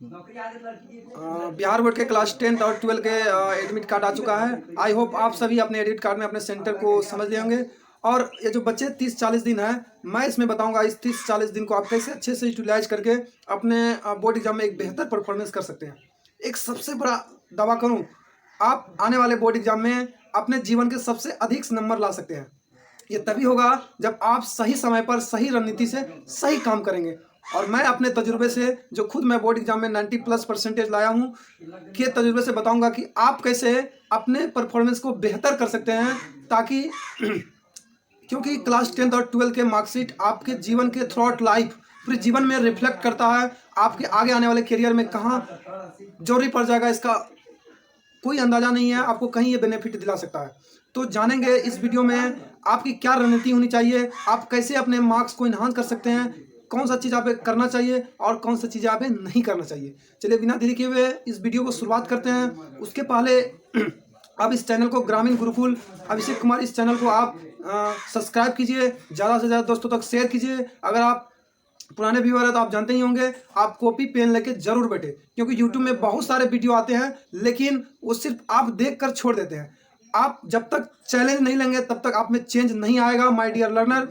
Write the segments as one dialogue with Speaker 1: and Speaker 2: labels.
Speaker 1: Bihar board के class 10 और 12 के एडमिट कार्ड आ चुका है। आई होप आप सभी अपने एडमिट कार्ड में अपने सेंटर को समझ लिए होंगे। और ये जो बच्चे 30-40 दिन है, मैं इसमें बताऊंगा इस 30-40 दिन को आप कैसे अच्छे से यूटिलाइज करके अपने बोर्ड एग्जाम में एक बेहतर परफॉर्मेंस कर सकते हैं। एक सबसे बड़ा दावा करूं, आप आने वाले बोर्ड एग्जाम में अपने जीवन के सबसे अधिक नंबर ला सकते हैं। ये तभी होगा जब आप सही समय पर सही रणनीति से सही काम करेंगे। और मैं अपने तजुर्बे से, जो खुद मैं बोर्ड एग्जाम में 90+ % लाया हूँ, के तजुर्बे से बताऊंगा कि आप कैसे अपने परफॉर्मेंस को बेहतर कर सकते हैं। ताकि क्योंकि क्लास 10 और 12 के मार्कशीट आपके जीवन के थ्रू आउट लाइफ, पूरे जीवन में रिफ्लेक्ट करता है। आपके आगे आने वाले करियर में कहाँ जरूरी पड़ जाएगा, इसका कोई अंदाजा नहीं है। आपको कहीं ये बेनिफिट दिला सकता है। तो जानेंगे इस वीडियो में आपकी क्या रणनीति होनी चाहिए, आप कैसे अपने मार्क्स को इन्हांस कर सकते हैं, कौन सा चीज़ आप करना चाहिए और कौन सा चीज़ें आप नहीं करना चाहिए। चलिए बिना देरी किए हुए इस वीडियो को शुरुआत करते हैं। उसके पहले आप इस चैनल को, ग्रामीण गुरुकुल अभिषेक कुमार, इस चैनल को आप सब्सक्राइब कीजिए, ज़्यादा से ज़्यादा दोस्तों तक शेयर कीजिए। अगर आप पुराने व्यूअर है तो आप जानते ही होंगे, आप कॉपी पेन लेके जरूर बैठे, क्योंकि यूट्यूब में बहुत सारे वीडियो आते हैं लेकिन वो सिर्फ आप देखकर छोड़ देते हैं। आप जब तक चैलेंज नहीं लेंगे तब तक आप में चेंज नहीं आएगा। माय डियर लर्नर,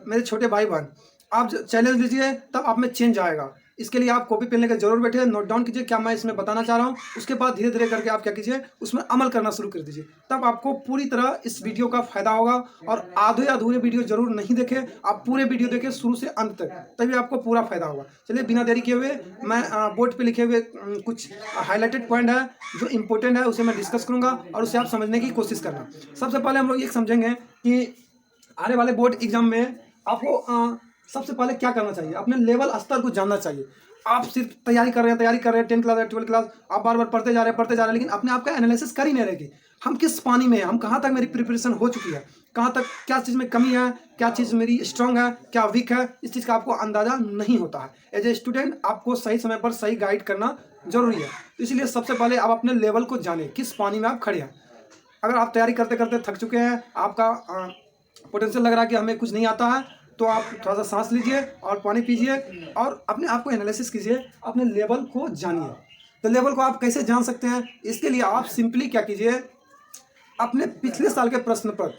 Speaker 1: मेरे छोटे भाई बहन, आप चैलेंज लीजिए तब आप में चेंज आएगा। इसके लिए आप कॉपी पेन लेकर जरूर बैठे, नोट डाउन कीजिए क्या मैं इसमें बताना चाह रहा हूँ। उसके बाद धीरे धीरे करके आप क्या कीजिए, उसमें अमल करना शुरू कर दीजिए, तब आपको पूरी तरह इस वीडियो का फायदा होगा। और आधे अधूरे वीडियो जरूर नहीं देखें, आप पूरे वीडियो देखें शुरू से अंत तक, तभी आपको पूरा फायदा होगा। चलिए बिना देरी किए हुए मैं बोर्ड पे लिखे हुए कुछ हाईलाइटेड पॉइंट है जो इंपॉर्टेंट है, उसे मैं डिस्कस करूंगा और उसे आप समझने की कोशिश करना। सबसे पहले हम लोग ये समझेंगे कि आने वाले बोर्ड एग्जाम में आपको सबसे पहले क्या करना चाहिए, अपने लेवल स्तर को जानना चाहिए। आप सिर्फ तैयारी कर रहे हैं 10 क्लास 12 क्लास, आप बार बार पढ़ते जा रहे हैं, लेकिन अपने आप का एनालिसिस कर ही नहीं रहे कि हम किस पानी में हैं, हम कहाँ तक मेरी प्रिपरेशन हो चुकी है, कहाँ तक क्या चीज़ में कमी है, क्या चीज़ मेरी स्ट्रांग है, क्या वीक है। इस चीज़ का आपको अंदाजा नहीं होता है। एज ए स्टूडेंट आपको सही समय पर सही गाइड करना जरूरी है। तो इसलिए सबसे पहले आप अपने लेवल को जानें, किस पानी में आप खड़े हैं। अगर आप तैयारी करते करते थक चुके हैं, आपका पोटेंशियल लग रहा है कि हमें कुछ नहीं आता है, तो आप थोड़ा सा सांस लीजिए और पानी पीजिए और अपने आप को एनालिसिस कीजिए, अपने लेवल को जानिए। तो लेवल को आप कैसे जान सकते हैं, इसके लिए आप सिंपली क्या कीजिए, अपने पिछले साल के प्रश्न पर,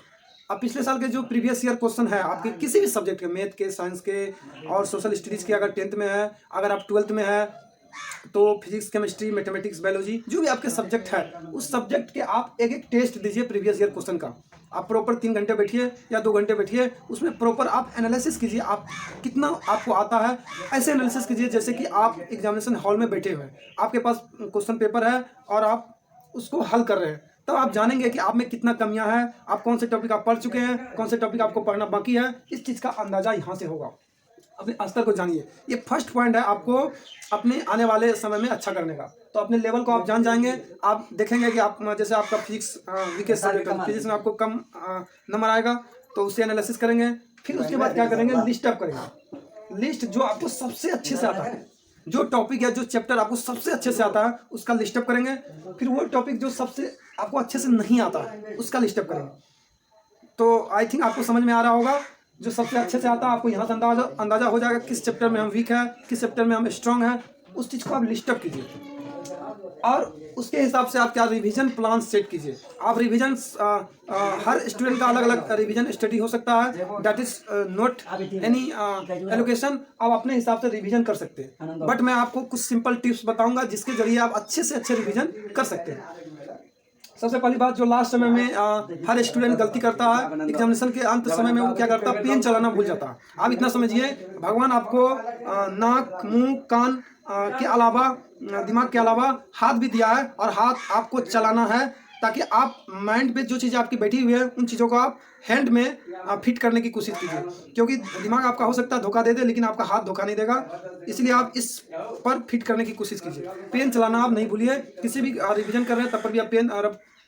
Speaker 1: अब पिछले साल के जो प्रीवियस ईयर क्वेश्चन है आपके किसी भी सब्जेक्ट के, मैथ के, साइंस के और सोशल स्टडीज़ के, अगर 10th में है, अगर आप 12th में है तो फिजिक्स, केमिस्ट्री, मैथमेटिक्स, बायोलॉजी, जो भी आपके सब्जेक्ट है, उस सब्जेक्ट के आप एक एक टेस्ट दीजिए प्रीवियस ईयर क्वेश्चन का। आप प्रॉपर 3 घंटे बैठिए या 2 घंटे बैठिए, उसमें प्रॉपर आप एनालिसिस कीजिए, आप कितना आपको आता है। ऐसे एनालिसिस कीजिए जैसे कि आप एग्जामिनेशन हॉल में बैठे हुए हैं, आपके पास क्वेश्चन पेपर है और आप उसको हल कर रहे हैं। तब आप जानेंगे कि आप में कितना कमियां हैं, आप कौन से टॉपिक आप पढ़ चुके हैं, कौन से टॉपिक आपको पढ़ना बाकी है। इस चीज़ का अंदाजा यहाँ से होगा। अपने स्तर को जानिए, ये फर्स्ट पॉइंट है आपको अपने आने वाले समय में अच्छा करने का। तो अपने लेवल को आप जान जाएंगे। आप देखेंगे कि आप, जैसे आपका फिजिक्स वीकेट सब्जेक्ट है, फिजिक्स में आपको कम नंबर आएगा तो उससे एनालिसिस करेंगे। फिर उसके बाद क्या करेंगे, लिस्ट अप करेंगे। लिस्ट जो आपको सबसे अच्छे से आता है, जो टॉपिक है, जो चैप्टर आपको सबसे अच्छे से आता है, उसका लिस्ट अप करेंगे। फिर वो टॉपिक जो सबसे आपको अच्छे से नहीं आता है, उसका लिस्ट अप करेंगे। तो आई थिंक आपको समझ में आ रहा होगा। जो सबसे अच्छे से आता है आपको यहाँ से अंदाजा हो जाएगा किस चैप्टर में हम वीक है, किस चैप्टर में हम स्ट्रांग है। उस चीज़ को आप लिस्ट अप कीजिए और उसके हिसाब से आप क्या रिवीजन प्लान सेट कीजिए। आप रिवीजन, हर स्टूडेंट का अलग अलग रिवीजन स्टडी हो सकता है, that is not any allocation. आप अपने हिसाब से रिवीजन कर सकते हैं, बट मैं आपको कुछ सिंपल टिप्स बताऊंगा जिसके जरिए आप अच्छे से अच्छे रिवीजन कर सकते हैं। सबसे पहली बात, जो लास्ट समय में हर स्टूडेंट गलती करता है, एग्जामिनेशन के अंत समय में वो क्या करता है, पेन चलाना भूल जाता है। आप इतना समझिए, भगवान आपको नाक, मुंह, कान के अलावा, दिमाग के अलावा हाथ भी दिया है, और हाथ आपको चलाना है ताकि आप माइंड पे जो चीज़ें आपकी बैठी हुई है उन चीज़ों को आप हैंड में फिट करने की कोशिश कीजिए। क्योंकि दिमाग आपका हो सकता है धोखा दे दे, लेकिन आपका हाथ धोखा नहीं देगा। इसलिए आप इस पर फिट करने की कोशिश कीजिए। पेन चलाना आप नहीं भूलिए। किसी भी रिवीजन कर रहे हैं तब पर भी आप पेन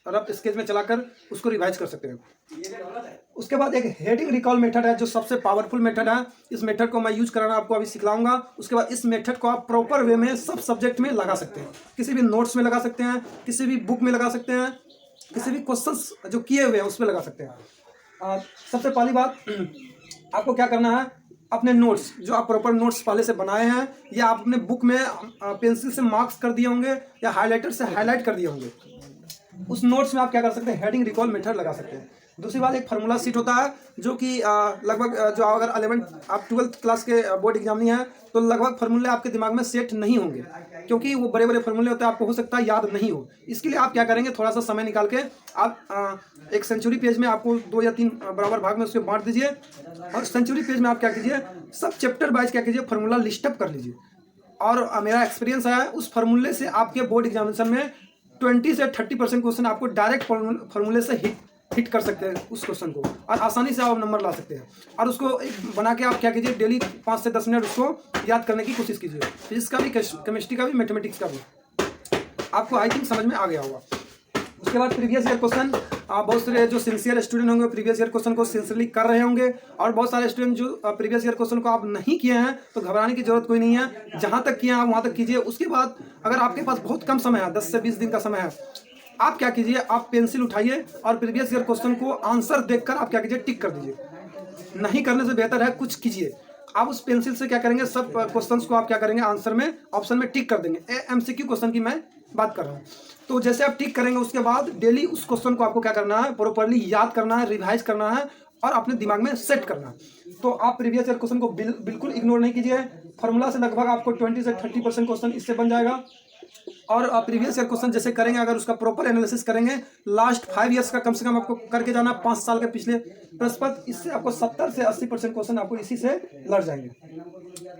Speaker 1: रफ स्केच में चलाकर उसको रिवाइज कर सकते हैं। उसके बाद एक हेडिंग रिकॉल मेथड है जो सबसे पावरफुल मेथड है। इस मेथड को मैं यूज कराना आपको अभी सिखलाऊंगा। उसके बाद इस मेथड को आप प्रॉपर वे में सब सब्जेक्ट में लगा सकते हैं। किसी भी नोट्स में लगा सकते हैं, किसी भी बुक में लगा सकते हैं, किसी भी क्वेश्चंस जो किए हुए हैं उसमें लगा सकते हैं। सबसे पहली बात आपको क्या करना है, अपने नोट्स जो आप प्रॉपर नोट्स पहले से बनाए हैं या आप अपने बुक में पेंसिल से मार्क्स कर दिए होंगे या हाइलाइटर से हाईलाइट कर दिए होंगे, उस नोट्स में आप क्या कर सकते हैं, हेडिंग रिकॉल मेथड लगा सकते हैं। दूसरी बात, एक फार्मूला सीट होता है जो कि लगभग जो अगर 11th आप 12th क्लास के बोर्ड एग्जाम नहीं है तो लगभग फार्मूले आपके दिमाग में सेट नहीं होंगे, क्योंकि वो बड़े बड़े फार्मूले होते हैं, आपको हो सकता है याद नहीं हो। इसके लिए आप क्या करेंगे, थोड़ा सा समय निकाल के आप एक सेंचुरी पेज में आपको 2 या 3 बराबर भाग में उसको बांट दीजिए और सेंचुरी पेज में आप क्या कीजिए, सब चैप्टर वाइज क्या कीजिए, फार्मूला लिस्टअप कर लीजिए। और मेरा एक्सपीरियंस है उस फार्मूले से आपके बोर्ड एग्जामिनेशन में 20 से 30% क्वेश्चन आपको डायरेक्ट फार्मूले से हिट कर सकते हैं उस क्वेश्चन को, और आसानी से आप नंबर ला सकते हैं। और उसको एक बना के आप क्या कीजिए, डेली 5 से 10 मिनट उसको याद करने की कोशिश कीजिए। फिजिक्स का भी, केमिस्ट्री का भी, मैथमेटिक्स का भी, आपको आई थिंक समझ में आ गया होगा। उसके बाद प्रीवियस ईयर क्वेश्चन, बहुत सारे जो सिंसियर स्टूडेंट होंगे प्रीवियस ईयर क्वेश्चन को सिंसियरली कर रहे होंगे, और बहुत सारे स्टूडेंट जो प्रीवियस ईयर क्वेश्चन को आप नहीं किए हैं तो घबराने की जरूरत कोई नहीं है, जहां तक किए हैं आप वहां तक कीजिए। उसके बाद अगर आपके पास बहुत कम समय है, 10 से 20 दिन का समय है, आप क्या कीजिए, आप पेंसिल उठाइए और प्रीवियस ईयर क्वेश्चन को आंसर देखकर आप क्या कीजिए, टिक कर दीजिए। नहीं करने से बेहतर है कुछ कीजिए। आप उस पेंसिल से क्या करेंगे, सब क्वेश्चंस को आप क्या करेंगे, आंसर में ऑप्शन में टिक कर देंगे। MCQ क्वेश्चन की मैं बात कर रहा हूँ। तो जैसे आप टिक करेंगे उसके बाद डेली उस क्वेश्चन को आपको क्या करना है, प्रॉपर्ली याद करना है, रिवाइज करना है और अपने दिमाग में सेट करना है। तो आप प्रीवियस ईयर क्वेश्चन को बिल्कुल इग्नोर नहीं कीजिए। फार्मूला से लगभग आपको 20 से 30% क्वेश्चन इससे बन जाएगा। और प्रीवियस ईयर क्वेश्चन जैसे करेंगे, अगर उसका प्रॉपर एनालिसिस करेंगे, लास्ट 5 ईयर्स का कम से कम आपको करके जाना, 5 साल के पिछले प्रश्न पत्र, इससे आपको 70 से 80% क्वेश्चन आपको इसी से लड़ जाएंगे।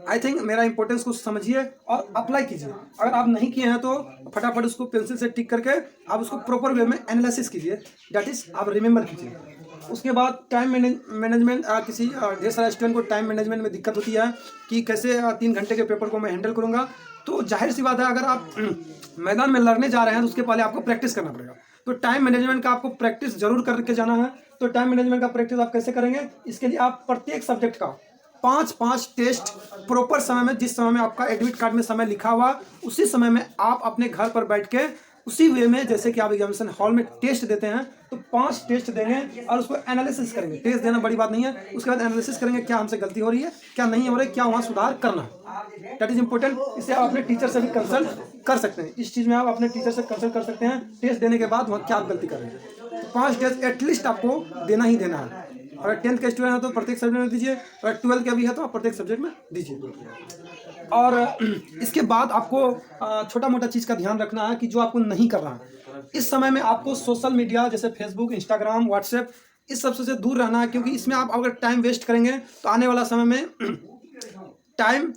Speaker 1: आई थिंक मेरा इंपॉर्टेंस को समझिए और अप्लाई कीजिए। अगर आप नहीं किए हैं तो फटाफट उसको पेंसिल से टिक करके आप उसको प्रॉपर वे में एनालिसिस कीजिए, दैट इज आप रिमेंबर कीजिए। उसके बाद टाइम मैनेजमेंट, किसी ढेर सारे स्टूडेंट को टाइम मैनेजमेंट में दिक्कत होती है कि कैसे 3 घंटे के पेपर को मैं हैंडल करूंगा। तो जाहिर सी बात है, अगर आप मैदान में लड़ने जा रहे हैं तो उसके पहले आपको प्रैक्टिस करना पड़ेगा। तो टाइम मैनेजमेंट का आपको प्रैक्टिस जरूर करके जाना है। तो टाइम मैनेजमेंट का प्रैक्टिस आप कैसे करेंगे, इसके लिए आप प्रत्येक सब्जेक्ट का 5-5 टेस्ट प्रॉपर समय में, जिस समय में आपका एडमिट कार्ड में समय लिखा हुआ, उसी समय में आप अपने घर पर बैठ के उसी वे में, जैसे कि आप एग्जामिनेशन हॉल में टेस्ट देते हैं, तो 5 टेस्ट देंगे और उसको एनालिसिस करेंगे। टेस्ट देना बड़ी बात नहीं है, उसके बाद एनालिसिस करेंगे, क्या हमसे गलती हो रही है, क्या नहीं हो रही है, क्या वहाँ सुधार करना है, दैट इज इंपॉर्टेंट। इससे आप अपने टीचर से भी कंसल्ट कर सकते हैं। इस चीज़ में आप अपने टीचर से कंसल्ट कर सकते हैं, टेस्ट देने के बाद वहाँ क्या आप गलती कर रहे हैं। 5 टेस्ट एटलीस्ट आपको देना ही देना है। अगर 10th का स्टूडेंट है तो प्रत्येक सब्जेक्ट में दीजिए, अगर 12th का भी है तो आप प्रत्येक सब्जेक्ट में दीजिए। और इसके बाद आपको छोटा मोटा चीज़ का ध्यान रखना है कि जो आपको नहीं करना है। इस समय में आपको सोशल मीडिया जैसे फेसबुक, इंस्टाग्राम, व्हाट्सएप, इस सब से दूर रहना है, क्योंकि इसमें आप अगर टाइम वेस्ट करेंगे तो आने वाला समय में टाइम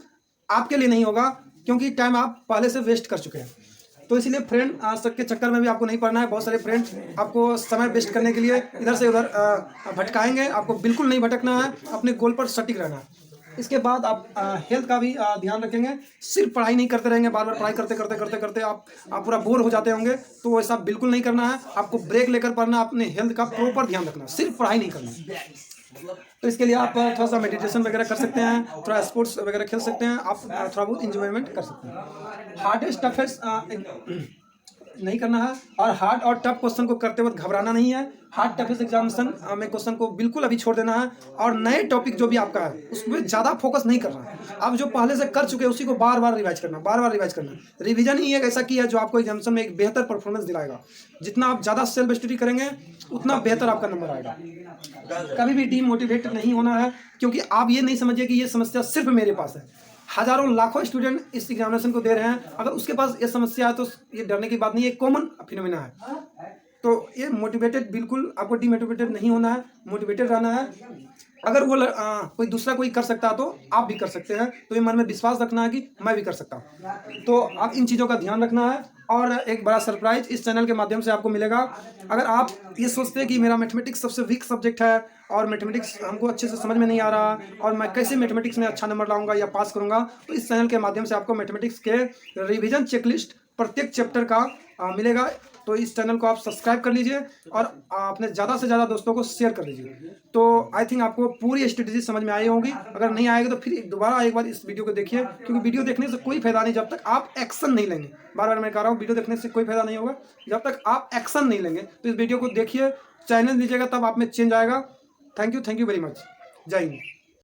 Speaker 1: आपके लिए नहीं होगा, क्योंकि टाइम आप पहले से वेस्ट कर चुके हैं। तो इसलिए फ्रेंड सबके चक्कर में भी आपको नहीं पड़ना है। बहुत सारे फ्रेंड्स आपको समय वेस्ट करने के लिए इधर से उधर भटकाएंगे, आपको बिल्कुल नहीं भटकना है, अपने गोल पर सटीक रहना है। इसके बाद आप हेल्थ का भी ध्यान रखेंगे। सिर्फ पढ़ाई नहीं करते रहेंगे, बार बार पढ़ाई करते करते करते करते आप पूरा बोर हो जाते होंगे, तो ऐसा बिल्कुल नहीं करना है। आपको ब्रेक लेकर पढ़ना, अपने हेल्थ का प्रॉपर ध्यान रखना, सिर्फ पढ़ाई नहीं करना। तो इसके लिए आप थोड़ा सा मेडिटेशन वगैरह कर सकते हैं, थोड़ा स्पोर्ट्स वगैरह खेल सकते हैं, आप थोड़ा बहुत इंजॉयमेंट कर सकते हैं। हार्डेस्ट टफेस्ट नहीं करना है, और हार्ड और टफ क्वेश्चन को करते वक्त घबराना नहीं है। हार्ड टफेस्ट एग्जामिनेशन में क्वेश्चन को बिल्कुल अभी छोड़ देना है, और नए टॉपिक जो भी आपका है उसमें ज़्यादा फोकस नहीं करना है। आप जो पहले से कर चुके हैं उसी को बार बार रिवाइज करना, बार बार रिवाइज करना। रिवीजन ही एक ऐसा की है जो आपको एग्जामिनेशन में एक बेहतर परफॉर्मेंस दिलाएगा। जितना आप ज़्यादा सेल्फ स्टडी करेंगे उतना बेहतर आपका नंबर आएगा। कभी भी डीमोटिवेट नहीं होना है, क्योंकि आप ये नहीं समझिए कि ये समस्या सिर्फ मेरे पास है। हजारों लाखों स्टूडेंट इस एग्जामिनेशन को दे रहे हैं, अगर उसके पास ये समस्या है तो ये डरने की बात नहीं है, कॉमन फिनोमेना है। तो ये मोटिवेटेड, बिल्कुल आपको डीमोटिवेटेड नहीं होना है, मोटिवेटेड रहना है। अगर वो कोई दूसरा कोई कर सकता है तो आप भी कर सकते हैं, तो ये मन में विश्वास रखना है कि मैं भी कर सकता हूँ। तो आप इन चीज़ों का ध्यान रखना है। और एक बड़ा सरप्राइज इस चैनल के माध्यम से आपको मिलेगा। अगर आप ये सोचते हैं कि मेरा मैथमेटिक्स सबसे वीक सब्जेक्ट है और मैथमेटिक्स हमको अच्छे से समझ में नहीं आ रहा और मैं कैसे मैथमेटिक्स में अच्छा नंबर लाऊंगा या पास करूंगा, तो इस चैनल के माध्यम से आपको मैथमेटिक्स के रिवीजन चेकलिस्ट प्रत्येक चैप्टर का मिलेगा। तो इस चैनल को आप सब्सक्राइब कर लीजिए और अपने ज़्यादा से ज़्यादा दोस्तों को शेयर कर लीजिए। तो आई थिंक आपको पूरी स्ट्रेटेजी समझ में आई होगी। अगर नहीं आएगी तो फिर दोबारा एक बार इस वीडियो को देखिए, क्योंकि वीडियो देखने से कोई फायदा नहीं जब तक आप एक्शन नहीं लेंगे। बार बार मैं कह रहा हूँ, वीडियो देखने से कोई फायदा नहीं होगा जब तक आप एक्शन नहीं लेंगे। तो इस वीडियो को देखिए, चैलेंज लीजिएगा, तब आप में चेंज आएगा। Thank you very much. जय हिंद।